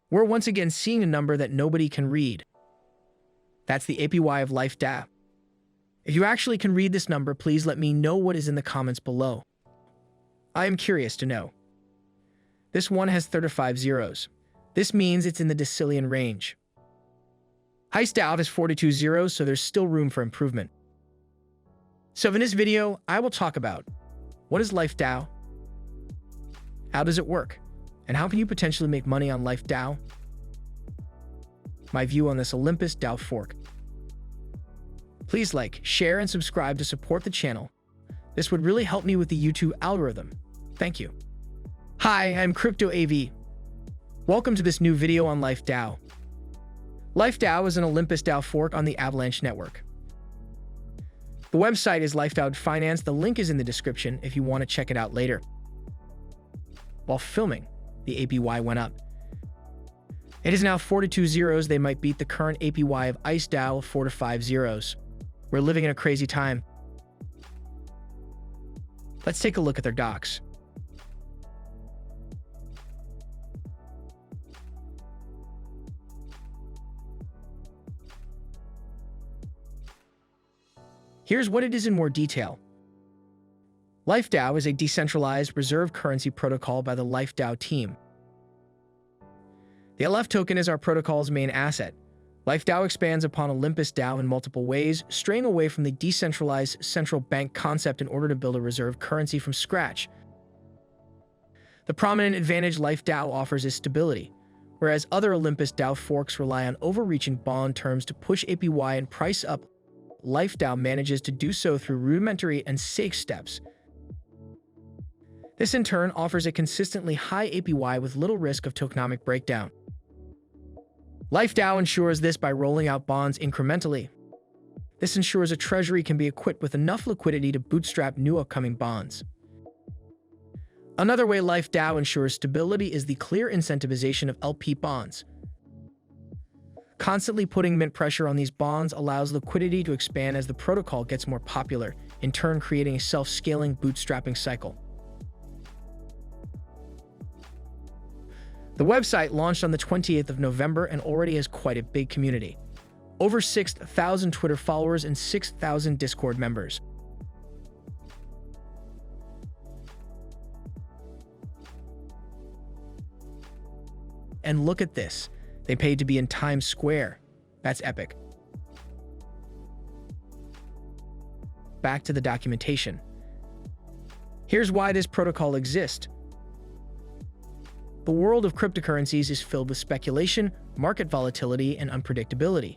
We're once again seeing a number that nobody can read. That's the APY of Life DAO. If you actually can read this number, please let me know what is in the comments below. I am curious to know. This one has 35 zeros. This means it's in the decillion range. Heist DAO has 42 zeros, so there's still room for improvement. So in this video, I will talk about what is Life DAO, how does it work, and how can you potentially make money on Life DAO, my view on this Olympus Dao fork. Please like, share, and subscribe to support the channel. This would really help me with the YouTube algorithm. Thank you. Hi, I'm Crypto A.V. Welcome to this new video on Life DAO. Life DAO is an Olympus Dao fork on the Avalanche network. The website is Life DAO Finance. The link is in the description if you want to check it out later. While filming, the APY went up. It is now 42 zeros. They might beat the current APY of Ice DAO of 4 to 5 zeros. We're living in a crazy time. Let's take a look at their docs. Here's what it is in more detail. Life DAO is a decentralized reserve currency protocol by the Life DAO team. The LF token is our protocol's main asset. Life DAO expands upon Olympus Dao in multiple ways, straying away from the decentralized central bank concept in order to build a reserve currency from scratch. The prominent advantage Life DAO offers is stability, whereas other Olympus Dao forks rely on overreaching bond terms to push APY and price up. Life DAO manages to do so through rudimentary and safe steps. This in turn offers a consistently high APY with little risk of tokenomic breakdown. Life DAO ensures this by rolling out bonds incrementally. This ensures a treasury can be equipped with enough liquidity to bootstrap new upcoming bonds. Another way Life DAO ensures stability is the clear incentivization of LP bonds. Constantly putting mint pressure on these bonds allows liquidity to expand as the protocol gets more popular, in turn creating a self-scaling bootstrapping cycle. The website launched on the 28th of November and already has quite a big community. Over 6,000 Twitter followers and 6,000 Discord members. And look at this. They paid to be in Times Square. That's epic. Back to the documentation. Here's why this protocol exists. The world of cryptocurrencies is filled with speculation, market volatility, and unpredictability.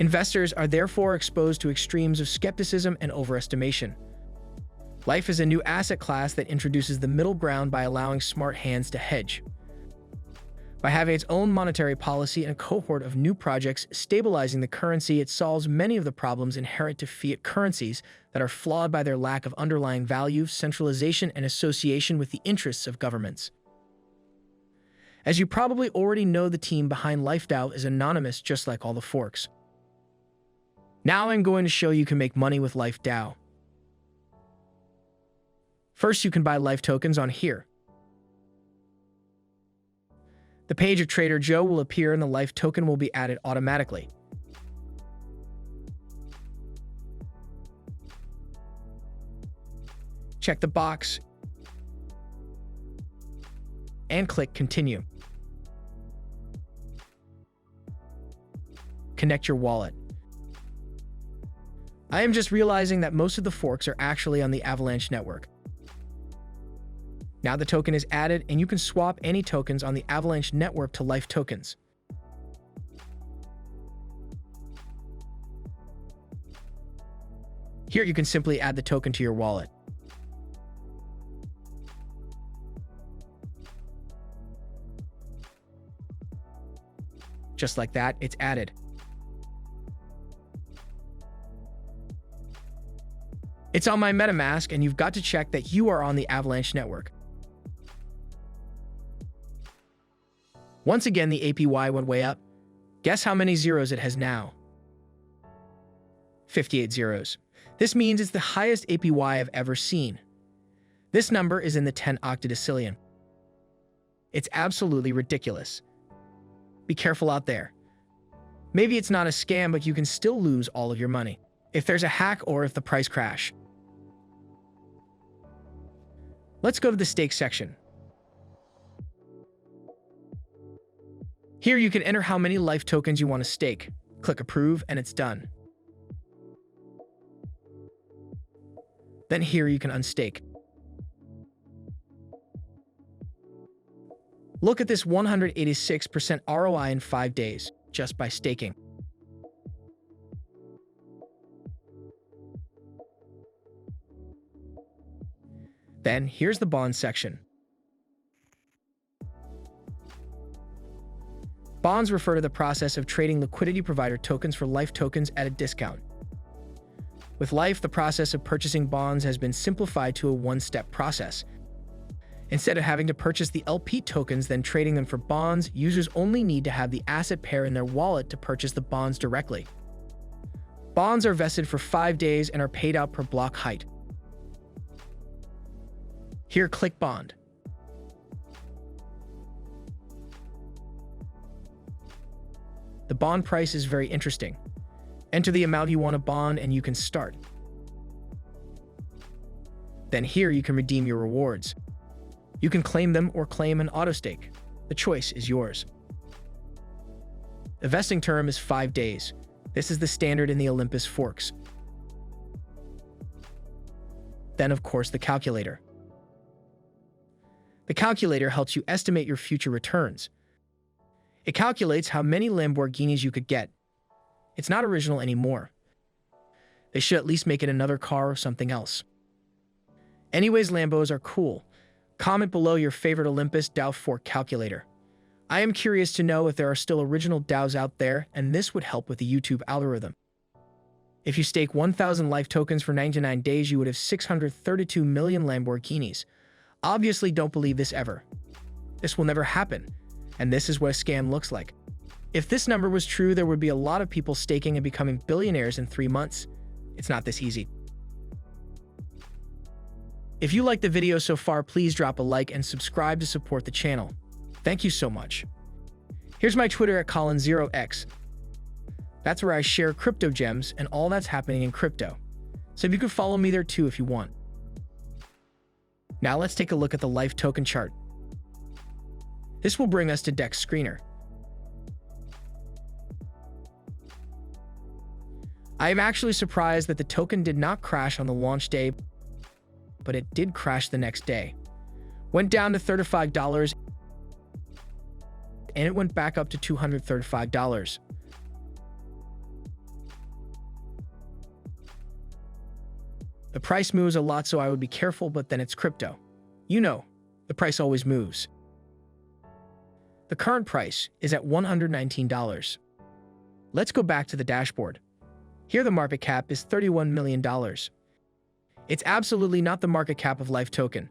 Investors are therefore exposed to extremes of skepticism and overestimation. Life is a new asset class that introduces the middle ground by allowing smart hands to hedge. By having its own monetary policy and a cohort of new projects stabilizing the currency, it solves many of the problems inherent to fiat currencies that are flawed by their lack of underlying value, centralization, and association with the interests of governments. As you probably already know, the team behind Life DAO is anonymous, just like all the forks. Now I'm going to show you can make money with Life DAO. First, you can buy Life tokens on here. The page of Trader Joe will appear and the Life token will be added automatically. Check the box and click Continue. Connect your wallet. I am just realizing that most of the forks are actually on the Avalanche network. Now the token is added and you can swap any tokens on the Avalanche network to Life tokens. Here you can simply add the token to your wallet. Just like that, it's added. It's on my MetaMask, and you've got to check that you are on the Avalanche network. Once again, the APY went way up. Guess how many zeros it has now? 58 zeros. This means it's the highest APY I've ever seen. This number is in the 10 octodecillion. It's absolutely ridiculous. Be careful out there. Maybe it's not a scam, but you can still lose all of your money if there's a hack or if the price crash. Let's go to the stake section. Here you can enter how many Life tokens you want to stake. Click approve and it's done. Then here you can unstake. Look at this 186% ROI in 5 days just by staking. Then here's the bond section. Bonds refer to the process of trading liquidity provider tokens for Life tokens at a discount. With Life, the process of purchasing bonds has been simplified to a one-step process. Instead of having to purchase the LP tokens, then trading them for bonds, users only need to have the asset pair in their wallet to purchase the bonds directly. Bonds are vested for 5 days and are paid out per block height. Here, click Bond. The bond price is very interesting. Enter the amount you want to bond and you can start. Then here you can redeem your rewards. You can claim them or claim an auto-stake. The choice is yours. The vesting term is 5 days. This is the standard in the Olympus forks. Then, of course, the calculator. The calculator helps you estimate your future returns. It calculates how many Lamborghinis you could get. It's not original anymore. They should at least make it another car or something else. Anyways, Lambos are cool. Comment below your favorite Olympus Dao fork calculator. I am curious to know if there are still original DAOs out there, and this would help with the YouTube algorithm. If you stake 1,000 Life tokens for 99 days, you would have 632 million Lamborghinis. Obviously, don't believe this ever. This will never happen, and this is what a scam looks like. If this number was true, there would be a lot of people staking and becoming billionaires in 3 months. It's not this easy. If you liked the video so far, please drop a like and subscribe to support the channel. Thank you so much. Here's my Twitter at Colin0x. That's where I share crypto gems and all that's happening in crypto. So you can follow me there too if you want. Now let's take a look at the Life token chart. This will bring us to DEX Screener. I am actually surprised that the token did not crash on the launch day, but it did crash the next day. Went down to $35, and it went back up to $235. The price moves a lot, so I would be careful, but then it's crypto. You know, the price always moves. The current price is at $119. Let's go back to the dashboard. Here the market cap is $31 million. It's absolutely not the market cap of Life token.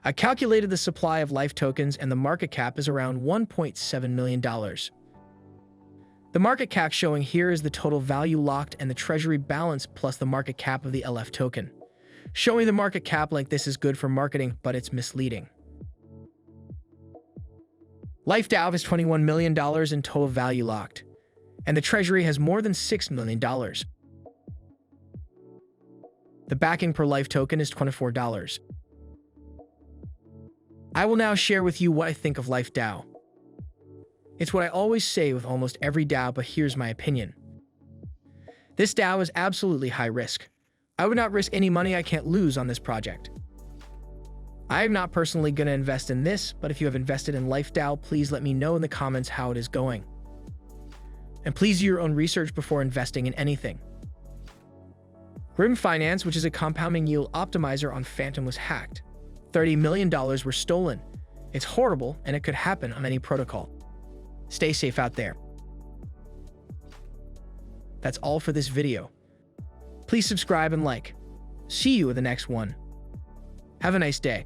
I calculated the supply of Life tokens and the market cap is around $1.7 million. The market cap showing here is the total value locked and the treasury balance plus the market cap of the LF token. Showing the market cap like this is good for marketing, but it's misleading. Life DAO has $21 million in total value locked, and the treasury has more than $6 million. The backing per Life token is $24. I will now share with you what I think of Life DAO. It's what I always say with almost every DAO, but here's my opinion. This DAO is absolutely high risk. I would not risk any money I can't lose on this project. I am not personally going to invest in this, but if you have invested in Life DAO, please let me know in the comments how it is going. And please do your own research before investing in anything. Grim Finance, which is a compounding yield optimizer on Phantom, was hacked. $30 million were stolen. It's horrible, and it could happen on any protocol. Stay safe out there. That's all for this video. Please subscribe and like. See you in the next one. Have a nice day.